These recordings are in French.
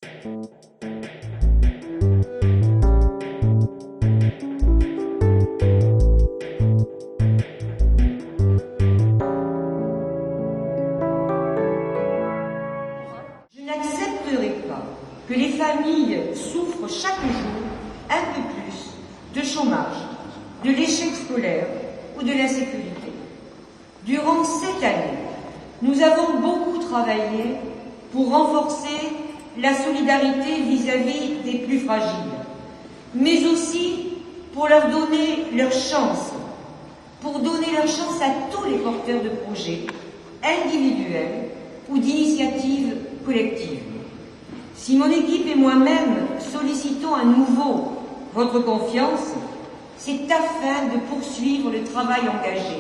Je n'accepterai pas que les familles souffrent chaque jour un peu plus de chômage, de l'échec scolaire ou de l'insécurité. Durant cette année, nous avons beaucoup travaillé pour renforcer la solidarité vis-à-vis des plus fragiles, mais aussi pour leur donner leur chance, pour donner leur chance à tous les porteurs de projets individuels ou d'initiatives collectives. Si mon équipe et moi-même sollicitons à nouveau votre confiance, c'est afin de poursuivre le travail engagé.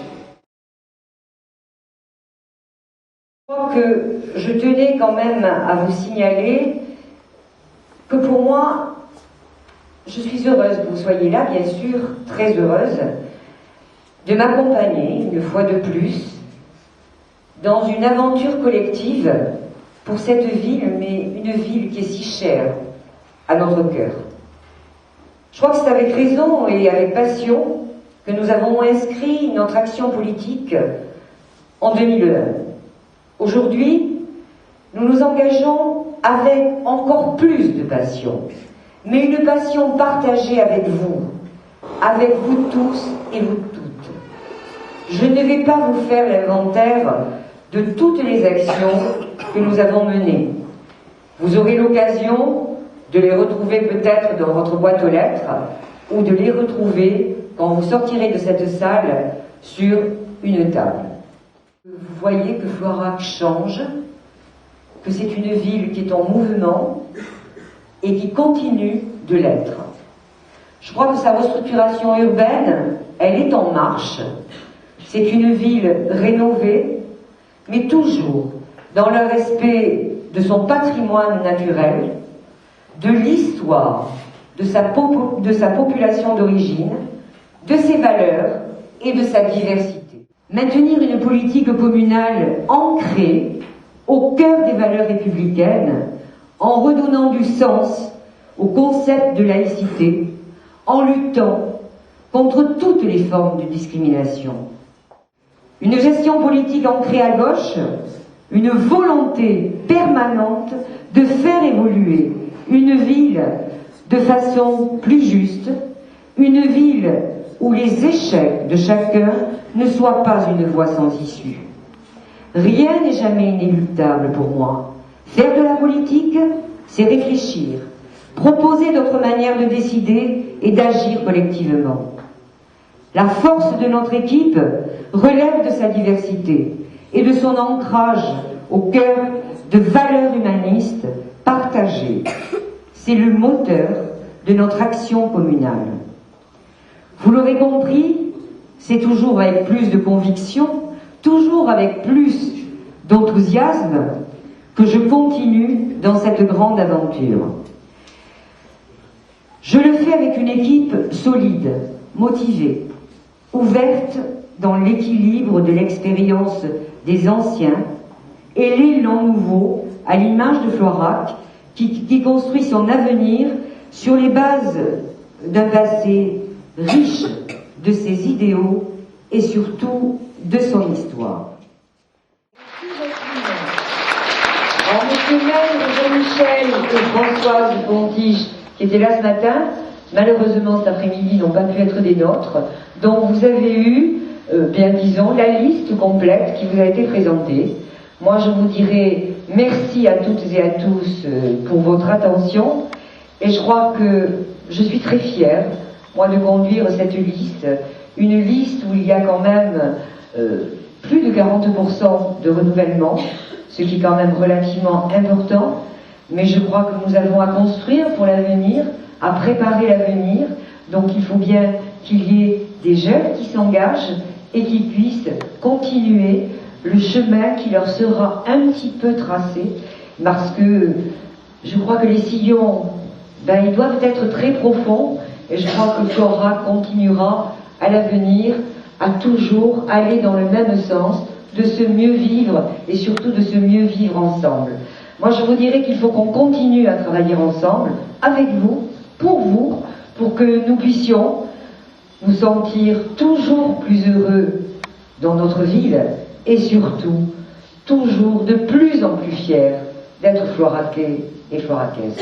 Je crois que je tenais quand même à vous signaler que pour moi, je suis heureuse que vous soyez là, bien sûr, très heureuse, de m'accompagner une fois de plus dans une aventure collective pour cette ville, mais une ville qui est si chère à notre cœur. Je crois que c'est avec raison et avec passion que nous avons inscrit notre action politique en 2001. Aujourd'hui, nous nous engageons avec encore plus de passion, mais une passion partagée avec vous tous et vous toutes. Je ne vais pas vous faire l'inventaire de toutes les actions que nous avons menées. Vous aurez l'occasion de les retrouver peut-être dans votre boîte aux lettres ou de les retrouver quand vous sortirez de cette salle sur une table. Vous voyez que Floirac change, que c'est une ville qui est en mouvement et qui continue de l'être. Je crois que sa restructuration urbaine, elle est en marche. C'est une ville rénovée, mais toujours dans le respect de son patrimoine naturel, de l'histoire, de sa population d'origine, de ses valeurs et de sa diversité. Maintenir une politique communale ancrée au cœur des valeurs républicaines, en redonnant du sens au concept de laïcité, en luttant contre toutes les formes de discrimination. Une gestion politique ancrée à gauche, une volonté permanente de faire évoluer une ville de façon plus juste, une ville où les échecs de chacun ne soient pas une voie sans issue. Rien n'est jamais inéluctable pour moi. Faire de la politique, c'est réfléchir, proposer d'autres manières de décider et d'agir collectivement. La force de notre équipe relève de sa diversité et de son ancrage au cœur de valeurs humanistes partagées. C'est le moteur de notre action communale. Vous l'aurez compris, c'est toujours avec plus de conviction, toujours avec plus d'enthousiasme que je continue dans cette grande aventure. Je le fais avec une équipe solide, motivée, ouverte dans l'équilibre de l'expérience des anciens et l'élan nouveau à l'image de Floirac qui construit son avenir sur les bases d'un passé riche de ses idéaux et surtout de son histoire. Alors, monsieur le maire, Jean-Michel et Françoise Pontige, qui étaient là ce matin, malheureusement cet après-midi n'ont pas pu être des nôtres, donc vous avez eu, bien disons, la liste complète qui vous a été présentée. Moi je vous dirai merci à toutes et à tous pour votre attention, et je crois que je suis très fière, moi, de conduire cette liste, une liste où il y a quand même plus de 40% de renouvellement, ce qui est quand même relativement important, mais je crois que nous avons à construire pour l'avenir, à préparer l'avenir, donc il faut bien qu'il y ait des jeunes qui s'engagent et qui puissent continuer le chemin qui leur sera un petit peu tracé, parce que je crois que les sillons, ils doivent être très profonds, et je crois que Floirac continuera à l'avenir à toujours aller dans le même sens, de se mieux vivre et surtout de se mieux vivre ensemble. Moi, je vous dirais qu'il faut qu'on continue à travailler ensemble, avec vous, pour que nous puissions nous sentir toujours plus heureux dans notre ville et surtout toujours de plus en plus fiers d'être floraquais et floraquaises.